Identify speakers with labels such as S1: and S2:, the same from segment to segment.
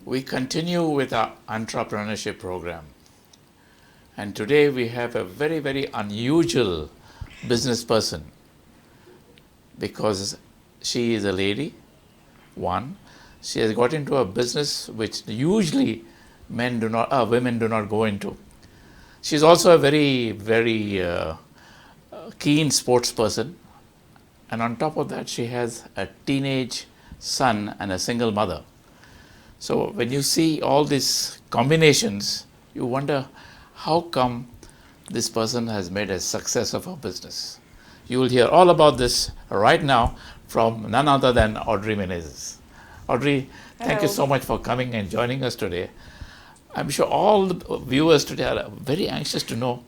S1: We continue with our entrepreneurship program. And today we have a very, very unusual business person because she is a lady, one. She has got into a business which usually women do not go into. She's also a very, very keen sports person. And on top of that, she has a teenage son and a single mother. So when you see all these combinations, you wonder how come this person has made a success of her business. You will hear all about this right now from none other than Audrey Menezes. Audrey, thank you so much for coming and joining us today. I'm sure all the viewers today are very anxious to know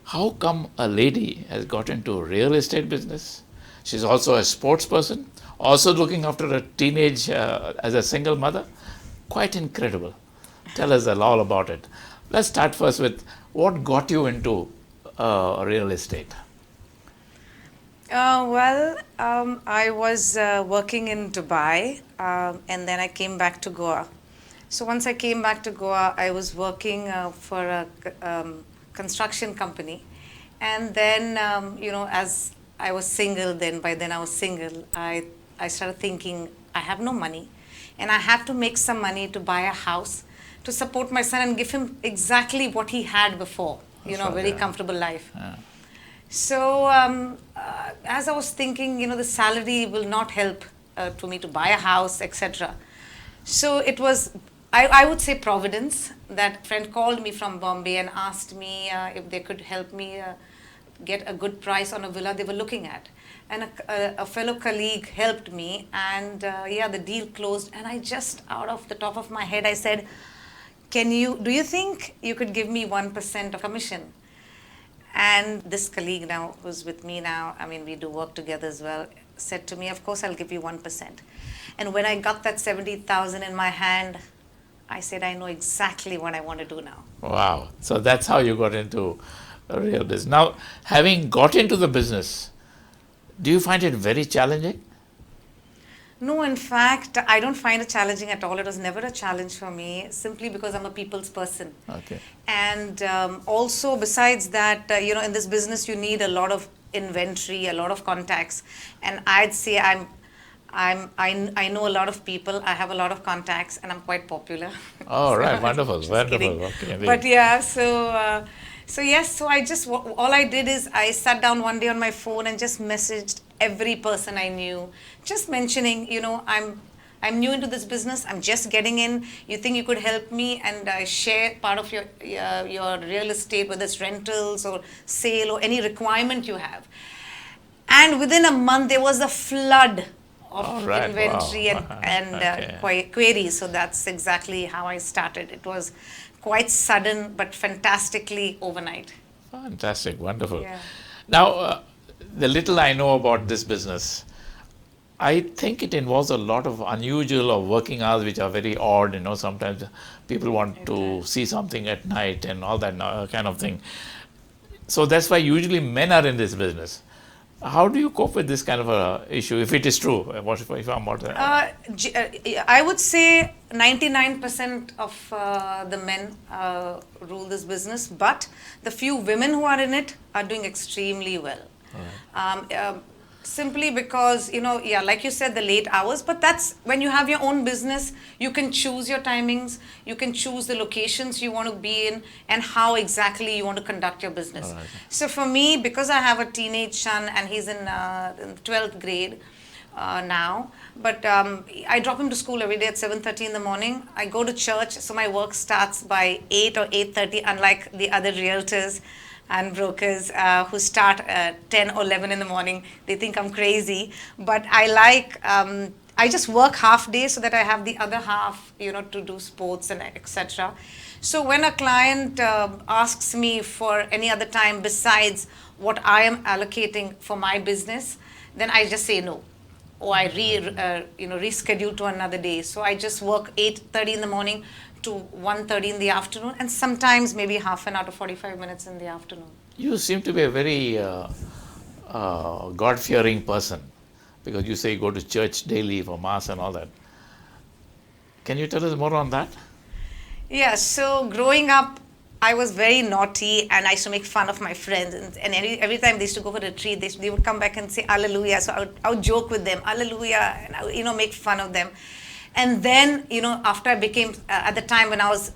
S1: how come a lady has got into real estate business. She's also a sports person, also looking after a teenage as a single mother. Quite incredible. Tell us all about it. Let's start first with what got you into real estate.
S2: I was working in Dubai and then I came back to Goa. So once I came back to Goa, I was working for a construction company. And then, as I was single, by then I was single, I started thinking, I have no money. And I have to make some money to buy a house to support my son and give him exactly what he had before, very comfortable life.
S1: Yeah.
S2: So as I was thinking, the salary will not help to me to buy a house, etc. So it was, I would say providence, that friend called me from Bombay and asked me if they could help me get a good price on a villa they were looking at. And a fellow colleague helped me, and the deal closed. And I just, out of the top of my head, I said, do you think you could give me 1% of commission? And this colleague now, who's with me now, we do work together as well, said to me, of course, I'll give you 1%. And when I got that 70,000 in my hand, I said, I know exactly what I want to do now.
S1: Wow. So that's how you got into a real business. Now, having got into the business, do you find it very challenging?
S2: No, in fact, I don't find it challenging at all. It was never a challenge for me, simply because I'm a people's person.
S1: Okay.
S2: And also, besides that, in this business, you need a lot of inventory, a lot of contacts. And I'd say I know a lot of people. I have a lot of contacts, and I'm quite popular.
S1: Oh, right. Wonderful.
S2: Kidding.
S1: Okay,
S2: but yeah, so I just, all I did is I sat down one day on my phone and just messaged every person I knew, just mentioning, I'm new into this business, I'm just getting in, you think you could help me and share part of your real estate, whether it's rentals or sale or any requirement you have. And within a month, there was a flood of inventory and queries. So that's exactly how I started. It was quite sudden, but fantastically overnight.
S1: Fantastic, wonderful.
S2: Yeah.
S1: Now, the little I know about this business, I think it involves a lot of unusual or working hours which are very odd. Sometimes people want to see something at night and all that kind of thing. So that's why usually men are in this business. How do you cope with this kind of a issue, if it is true? What if I'm not?
S2: I would say 99% of the men rule this business, but the few women who are in it are doing extremely well.
S1: Right.
S2: Simply because, like you said, the late hours, but that's when you have your own business, you can choose your timings, you can choose the locations you want to be in and how exactly you want to conduct your business.
S1: Right.
S2: So for me, because I have a teenage son and he's in 12th grade now, but I drop him to school every day at 7:30 in the morning. I go to church, so my work starts by 8 or 8:30, unlike the other realtors and brokers who start at 10 or 11 in the morning. They think I'm crazy, but I just work half day so that I have the other half, to do sports and etc. So when a client asks me for any other time besides what I am allocating for my business, then I just say no. Or I reschedule to another day. So I just work 8:30 in the morning to 1:30 in the afternoon, and sometimes maybe half an hour to 45 minutes in the afternoon.
S1: You seem to be a very God-fearing person, because you say you go to church daily for Mass and all that. Can you tell us more on that?
S2: Yeah, so growing up, I was very naughty and I used to make fun of my friends. And every time they used to go for a retreat, they would come back and say, Hallelujah. So I would joke with them, Hallelujah, and I would, make fun of them. And then, after I became, at the time when I was,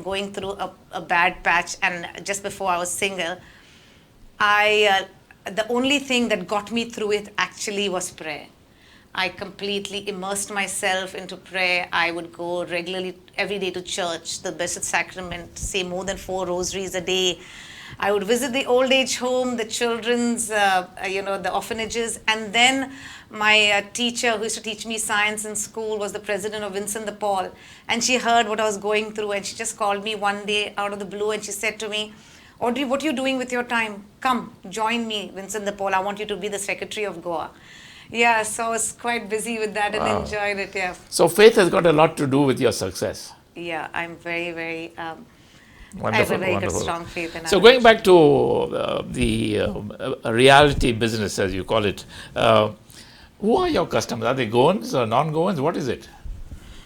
S2: going through a bad patch and just before I was single, the only thing that got me through it actually was prayer. I completely immersed myself into prayer. I would go regularly every day to church, the Blessed Sacrament, say more than 4 rosaries a day. I would visit the old age home, the children's, the orphanages. And then my teacher who used to teach me science in school was the president of Vincent de Paul. And she heard what I was going through and she just called me one day out of the blue and she said to me, Audrey, what are you doing with your time? Come, join me, Vincent de Paul. I want you to be the secretary of Goa. Yeah, so I was quite busy with that and enjoyed it, yeah.
S1: So faith has got a lot to do with your success.
S2: Yeah, I'm very, very, I
S1: Wonderful,
S2: have a very
S1: wonderful.
S2: good, strong faith in
S1: So going back to the reality business, as you call it, who are your customers? Are they Goans or non-Goans? What is it?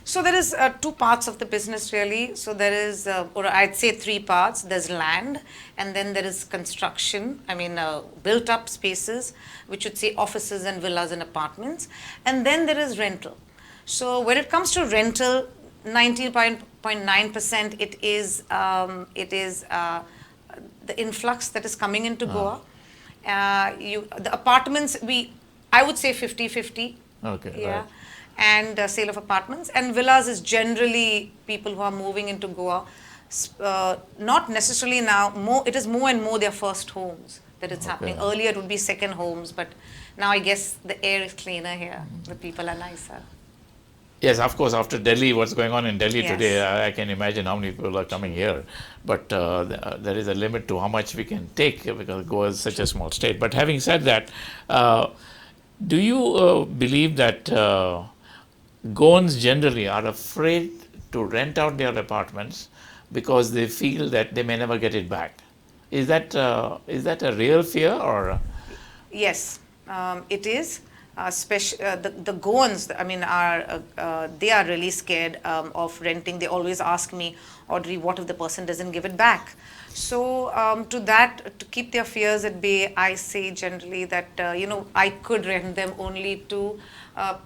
S2: So there is 2 parts of the business really. So there is, or I'd say 3 parts. There's land, and then there is construction. I mean, built up spaces, which would say offices and villas and apartments. And then there is rental. So when it comes to rental, 90.9% it is the influx that is coming into Goa. The apartments, I would say 50-50.
S1: Okay.
S2: Yeah.
S1: Right.
S2: And sale of apartments. And villas is generally people who are moving into Goa. Not necessarily now, it is more and more their first homes that it's happening. Earlier it would be second homes, but now I guess the air is cleaner here. The people are nicer.
S1: Yes, of course, after Delhi, what's going on in Delhi
S2: Yes.
S1: today, I can imagine how many people are coming here. But there is a limit to how much we can take because Goa is such a small state. But having said that, do you believe that Goans generally are afraid to rent out their apartments because they feel that they may never get it back? Is that a real fear or?
S2: Yes, it is. The Goans, I mean, they are really scared of renting. They always ask me, Audrey, what if the person doesn't give it back? So to keep their fears at bay, I say generally that, I could rent them only to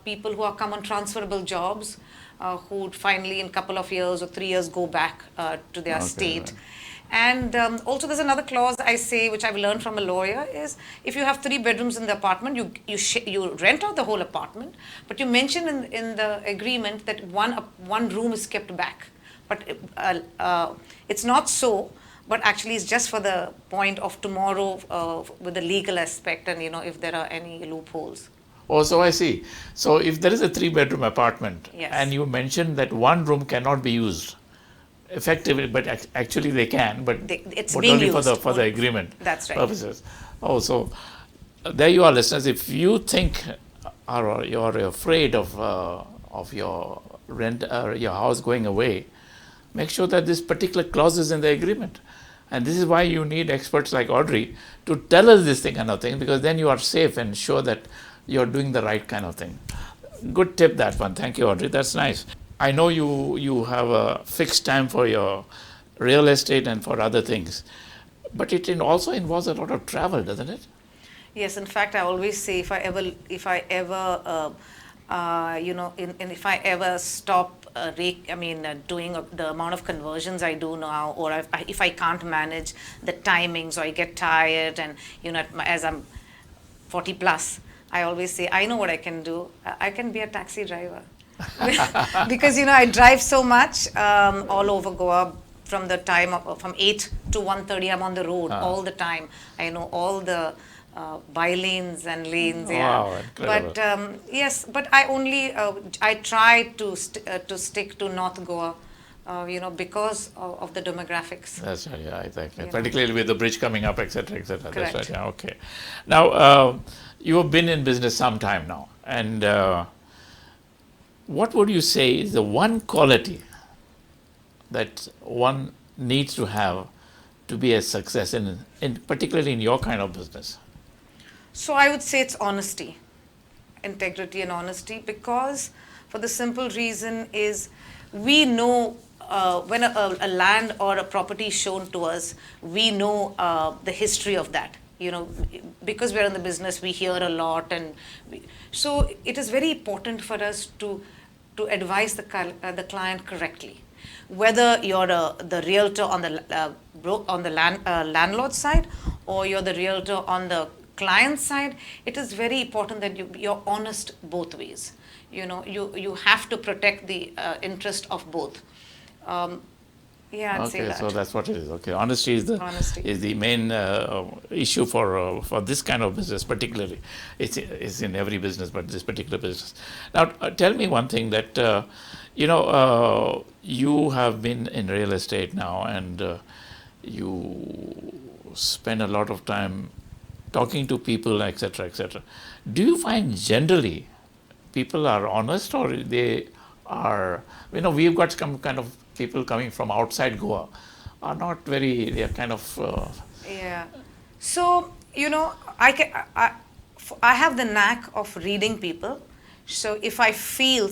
S2: people who are come on transferable jobs, who would finally in a couple of years or 3 years go back to their state.
S1: Right.
S2: And also there's another clause I say, which I've learned from a lawyer, is if you have 3 bedrooms in the apartment, you rent out the whole apartment, but you mention in the agreement that one room is kept back. But it's not so, but actually it's just for the point of tomorrow with the legal aspect and, if there are any loopholes.
S1: Oh, so I see. So if there is a 3-bedroom apartment
S2: Yes.
S1: and you mentioned that one room cannot be used effectively, but actually they can, but
S2: It's
S1: but
S2: being
S1: only
S2: used.
S1: for the agreement
S2: That's right.
S1: purposes. Oh, so there you are, listeners. If you think or you're afraid of your rent your house going away, make sure that this particular clause is in the agreement. And this is why you need experts like Audrey to tell us this thing kind of thing, because then you are safe and sure that you're doing the right kind of thing. Good tip, that one. Thank you, Audrey. That's nice. I know you have a fixed time for your real estate and for other things, but it also involves a lot of travel, doesn't it?
S2: Yes, in fact, I always say if I ever stop doing the amount of conversions I do now, or if I can't manage the timings, or I get tired, and as I'm 40 plus, I always say I know what I can do. I can be a taxi driver. Because I drive so much all over Goa. From the time from 8 to 1:30, I'm on the road all the time. I know all the by-lanes and lanes.
S1: Wow, incredible.
S2: But yes, but I try to stick to North Goa, because of the demographics.
S1: That's right. Yeah, exactly. Particularly with the bridge coming up, etc., etc. That's
S2: Correct.
S1: right. Yeah. Okay. Now you have been in business some time now, and what would you say is the one quality that one needs to have to be a success in particularly in your kind of business?
S2: So I would say it's honesty, integrity and honesty, because for the simple reason is we know when a land or a property is shown to us, we know the history of that. Because we're in the business, we hear a lot, and so it is very important for us to advise the client correctly. Whether you're the realtor on the landlord side, or you're the realtor on the client side, it is very important that you're honest both ways. You have to protect the interest of both. I'd say that.
S1: So that's what it is. Okay, honesty is the main issue for this kind of business, particularly. It's in every business, but this particular business. Now, tell me one thing that you have been in real estate now, and you spend a lot of time talking to people, etc., etc. Do you find generally people are honest, or they are? We've got some kind of people coming from outside Goa are not very. They are kind of.
S2: Yeah. So I have the knack of reading people. So if I feel,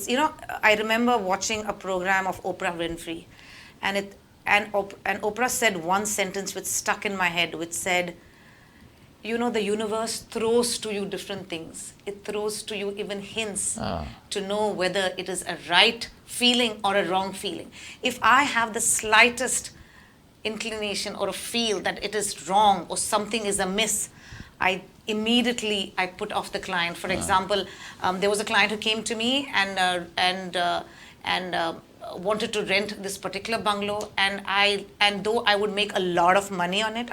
S2: I remember watching a program of Oprah Winfrey, and Oprah said one sentence which stuck in my head, which said, the universe throws to you different things. It throws to you even hints to know whether it is a right feeling or a wrong feeling. If I have the slightest inclination or a feel that it is wrong or something is amiss, I immediately put off the client. For example, there was a client who came to me and wanted to rent this particular bungalow, and though I would make a lot of money on it,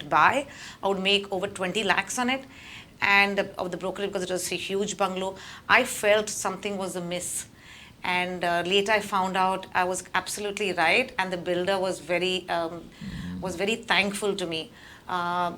S2: buy, I would make over 20 lakhs on it, and of the brokerage, because it was a huge bungalow, I felt something was amiss. And later I found out I was absolutely right, and the builder was very thankful to me.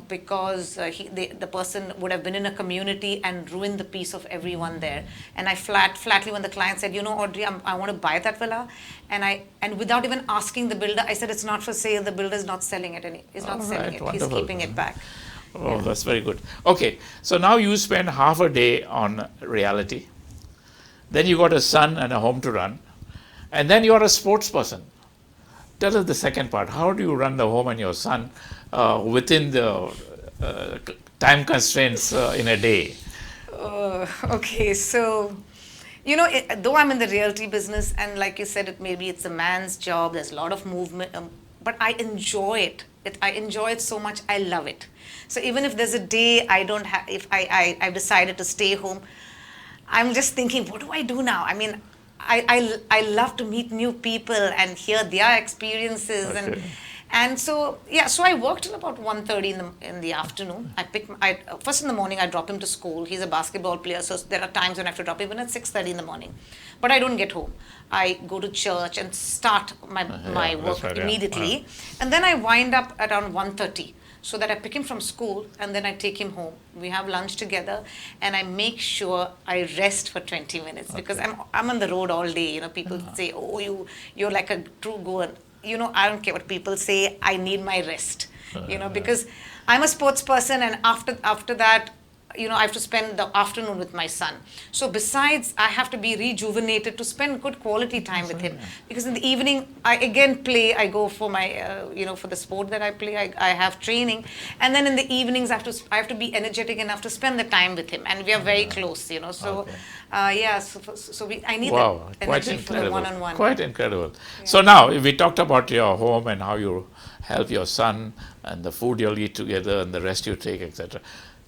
S2: Because the person would have been in a community and ruined the peace of everyone there. And I flatly, when the client said, Audrey, I want to buy that villa, and without even asking the builder, I said, it's not for sale. The builder is not selling it. He's not selling it. Wonderful. He's keeping it back.
S1: Oh, that's very good. Okay, so now you spend half a day on reality. Then you got a son and a home to run. And then you are a sports person. Tell us the second part. How do you run the home and your son within the time constraints in a day?
S2: Okay, so, though I'm in the realty business, and like you said, maybe it's a man's job, there's a lot of movement, but I enjoy it. I enjoy it so much, I love it. So even if there's a day if I've decided to stay home, I'm just thinking, what do I do now? I love to meet new people and hear their experiences. Okay. And so I work till about 1:30 in the afternoon. First in the morning I drop him to school. He's a basketball player, so there are times when I have to drop him in at 6:30 in the morning. But I don't get home. I go to church and start my work immediately. Yeah. And then I wind up around 1:30. So that I pick him from school and then I take him home. We have lunch together, and I make sure I rest for 20 minutes because I'm on the road all day. People say, "Oh, you're like a true goer." I don't care what people say. I need my rest. Because I'm a sports person, and after that, I have to spend the afternoon with my son. So besides, I have to be rejuvenated to spend good quality time with him. Because in the evening, I again play. I go for my, for the sport that I play. I have training, and then in the evenings, I have to be energetic enough to spend the time with him. And we are very close, So, I need that energy for the one-on-one.
S1: Quite incredible. Yeah. So now we talked about your home and how you help your son and the food you'll eat together and the rest you take, etc.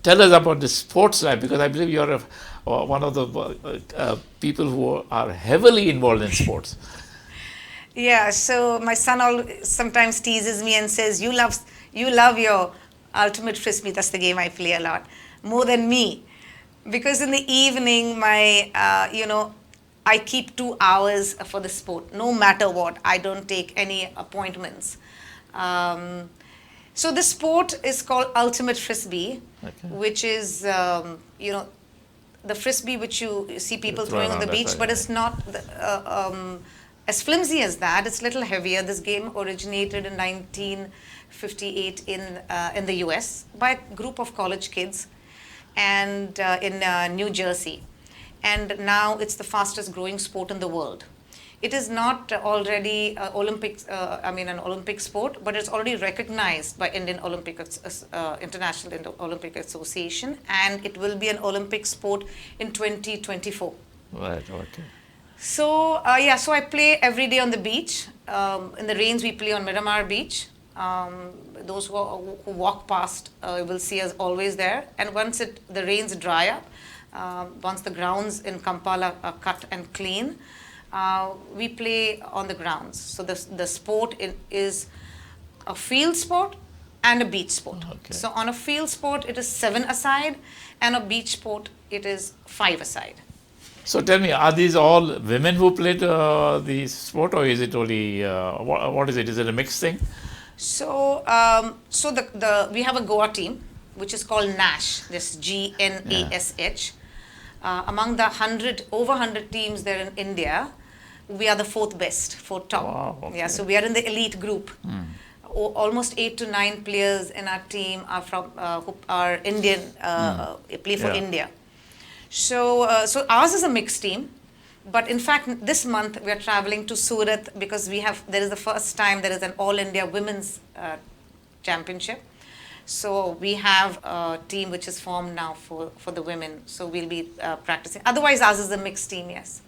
S1: Tell us about the sports life, because I believe you're one of the people who are heavily involved in sports.
S2: Yeah, so my son sometimes teases me and says, you love your ultimate frisbee, that's the game I play a lot, more than me. Because in the evening, I keep 2 hours for the sport, no matter what. I don't take any appointments. So the sport is called ultimate frisbee, which is, the frisbee which you see people throwing on the beach, but it's not as flimsy as that. It's a little heavier. This game originated in 1958 in the US by a group of college kids, and in New Jersey. And now it's the fastest growing sport in the world. It is not already Olympics. An Olympic sport, but it's already recognized by Indian International Olympic Association, and it will be an Olympic sport in 2024.
S1: Right, okay.
S2: So so I play every day on the beach. In the rains, we play on Miramar Beach. Those who walk past will see us always there. And once the rains dry up, once the grounds in Kampala are cut and clean, we play on the grounds. So the sport is a field sport and a beach sport.
S1: Okay.
S2: So on a field sport, it is 7-a-side, and a beach sport, it is 5-a-side.
S1: So tell me, are these all women who played the sport, or is it only, what is it? Is it a mixed thing?
S2: So, we have a Goa team, which is called NASH, this GNASH. Among the over 100 teams there in India, we are the fourth top.
S1: Wow, okay.
S2: Yeah, so we are in the elite group. Almost 8 to 9 players in our team are from who are Indian, play for India. So ours is a mixed team, but in fact this month we are traveling to Surat because there is the first time there is an All India Women's Championship. So we have a team which is formed now for the women. So we'll be practicing. Otherwise ours is a mixed team, yes.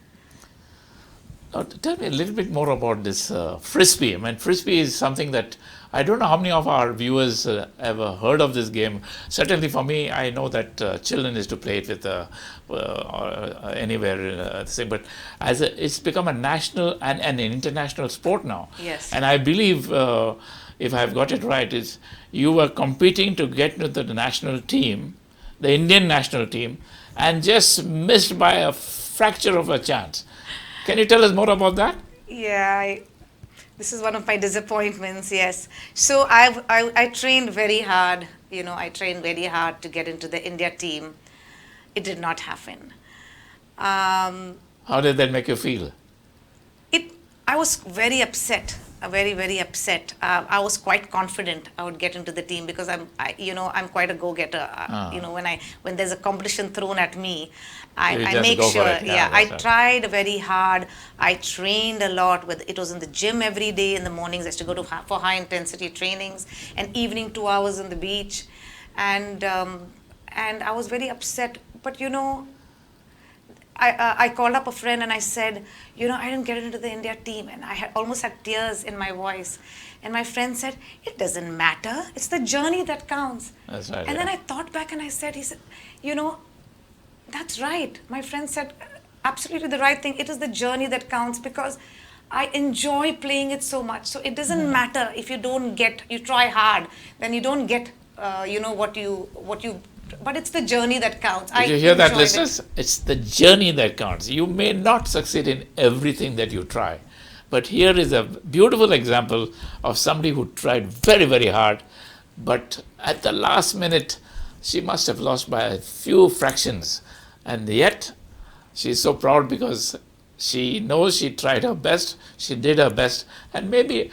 S1: Now, tell me a little bit more about this frisbee. I mean, frisbee is something that I don't know how many of our viewers ever heard of this game. Certainly for me, I know that children used to play it with anywhere, but it's become a national and an international sport now.
S2: Yes.
S1: And I believe, if I've got it right, is you were competing to get into the national team, the Indian national team, and just missed by a fracture of a chance. Can you tell us more about that?
S2: Yeah, this is one of my disappointments, yes. So I trained very hard, I trained very hard to get into the India team. It did not happen.
S1: How did that make you feel?
S2: I was very upset, very, very upset. I was quite confident I would get into the team because I'm quite a go-getter. When there's a competition thrown at me, I make sure. I tried very hard. I trained a lot. It was in the gym every day in the mornings. I used to go for high-intensity trainings, and evening 2 hours on the beach, and I was very upset. But I called up a friend and I said, I didn't get into the India team, and I almost had tears in my voice. And my friend said, it doesn't matter. It's the journey that counts.
S1: That's right.
S2: And then I thought back and he said, that's right. My friend said absolutely the right thing. It is the journey that counts because I enjoy playing it so much. So it doesn't matter if you try hard, then you don't get, but it's the journey that counts.
S1: Did you hear that, listeners? It's the journey that counts. You may not succeed in everything that you try, but here is a beautiful example of somebody who tried very, very hard, but at the last minute, she must have lost by a few fractions. And yet, she's so proud because she knows she tried her best, she did her best, and maybe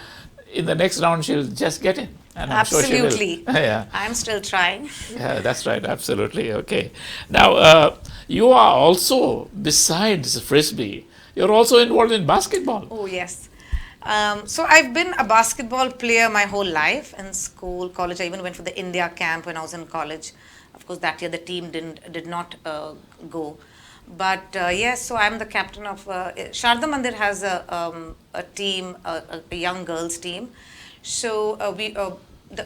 S1: in the next round she'll just get in. And I'm
S2: absolutely.
S1: Sure she will. Yeah.
S2: I'm still trying.
S1: Yeah, that's right. Absolutely. Okay. Now, you are also, besides frisbee, you're also involved in basketball.
S2: Oh, yes. So I've been a basketball player my whole life in school, college. I even went for the India camp when I was in college. Of course, that year the team did not go. But yes, so I'm the captain of Sharda Mandir has a team, a young girls team. So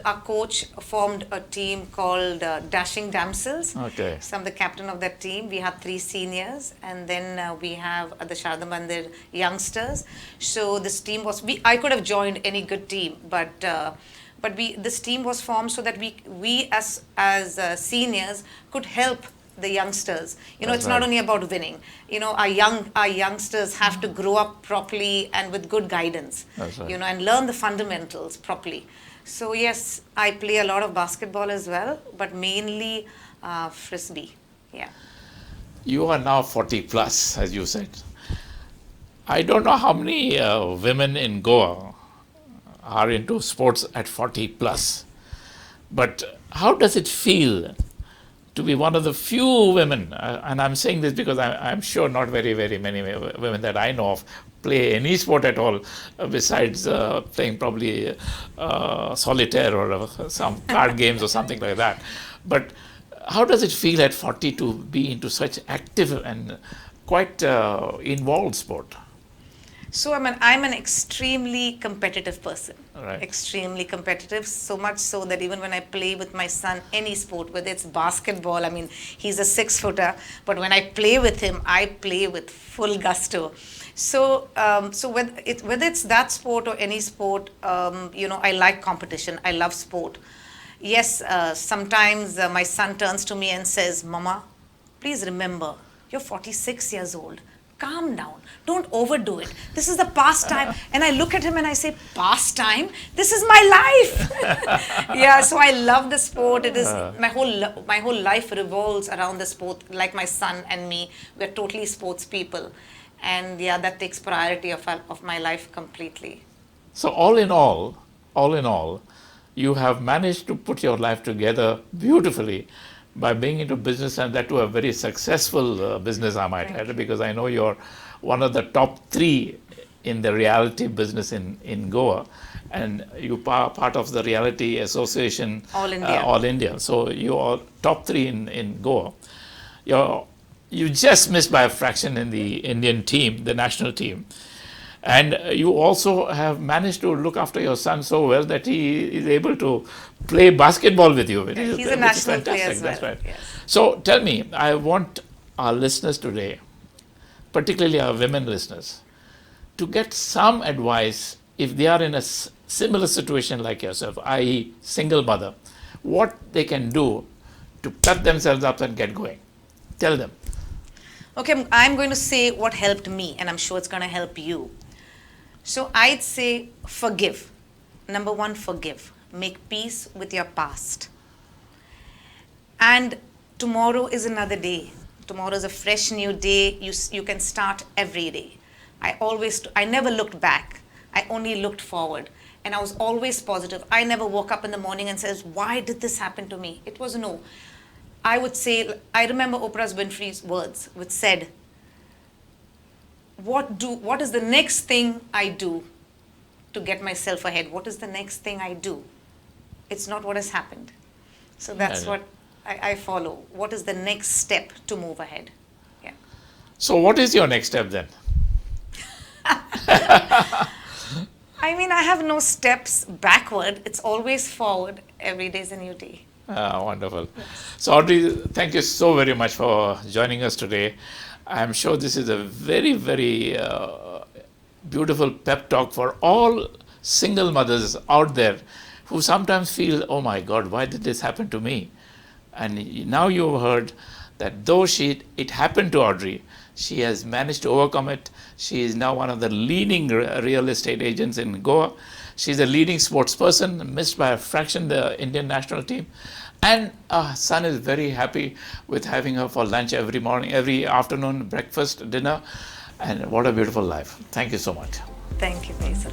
S2: our coach formed a team called Dashing Damsels.
S1: Okay.
S2: So I'm the captain of that team. We have 3 seniors, and then we have the Sharda Mandir youngsters. So this team I could have joined any good team, but this team was formed so that we as seniors could help the youngsters. It's not only about winning. Our youngsters have to grow up properly and with good guidance.
S1: That's right.
S2: And learn the fundamentals properly. So yes, I play a lot of basketball as well, but mainly frisbee. Yeah.
S1: You are now 40 plus, as you said. I don't know how many women in Goa are into sports at 40 plus, but how does it feel to be one of the few women, and I'm saying this because I'm sure not very, very many women that I know of play any sport at all besides playing probably solitaire or some card games or something like that. But how does it feel at 40 to be into such active and quite involved sport?
S2: So I'm an extremely competitive person.
S1: Right.
S2: Extremely competitive, so much so that even when I play with my son any sport, whether it's basketball, I mean he's a 6-footer, but when I play with him, I play with full gusto. So whether it's that sport or any sport, I like competition. I love sport. Yes, sometimes my son turns to me and says, "Mama, please remember, you're 46 years old. Calm down. Don't overdo it. This is the pastime." And I look at him and I say, "Pastime? This is my life." Yeah, so I love the sport. It is my whole life revolves around the sport. Like my son and me, we're totally sports people. And yeah, that takes priority of my life completely.
S1: So all in all, you have managed to put your life together beautifully by being into business, and that to a very successful business, I might add, because I know you're one of the top 3 in the reality business in Goa, and you part of the reality association All India. So you are top 3 in Goa. You just missed by a fraction in the Indian team, the national team. And you also have managed to look after your son so well that he is able to play basketball with you.
S2: He's a national player as well.
S1: That's right.
S2: Yes.
S1: So tell me, I want our listeners today, particularly our women listeners, to get some advice if they are in a similar situation like yourself, i.e. single mother, what they can do to pep themselves up and get going. Tell them.
S2: Okay, I'm going to say what helped me, and I'm sure it's going to help you. So I'd say forgive. Number 1, forgive. Make peace with your past. And tomorrow is another day. Tomorrow is a fresh new day. You can start every day. I never looked back. I only looked forward. And I was always positive. I never woke up in the morning and says, "Why did this happen to me?" It was no. I would say, I remember Oprah Winfrey's words, which said, what is the next thing I do to get myself ahead? What is the next thing I do? It's not what has happened. So that's what I follow. What is the next step to move ahead? Yeah.
S1: So what is your next step then?
S2: I mean, I have no steps backward. It's always forward. Every day is a new day.
S1: Wonderful. So Audrey, thank you so very much for joining us today. I'm sure this is a very, very beautiful pep talk for all single mothers out there who sometimes feel, "Oh my God, why did this happen to me?" And now you've heard that though it happened to Audrey, she has managed to overcome it. She is now one of the leading real estate agents in Goa. She's a leading sports person, missed by a fraction the Indian national team. And our son is very happy with having her for lunch every morning, every afternoon, breakfast, dinner. And what a beautiful life. Thank you so much.
S2: Thank you, Basil.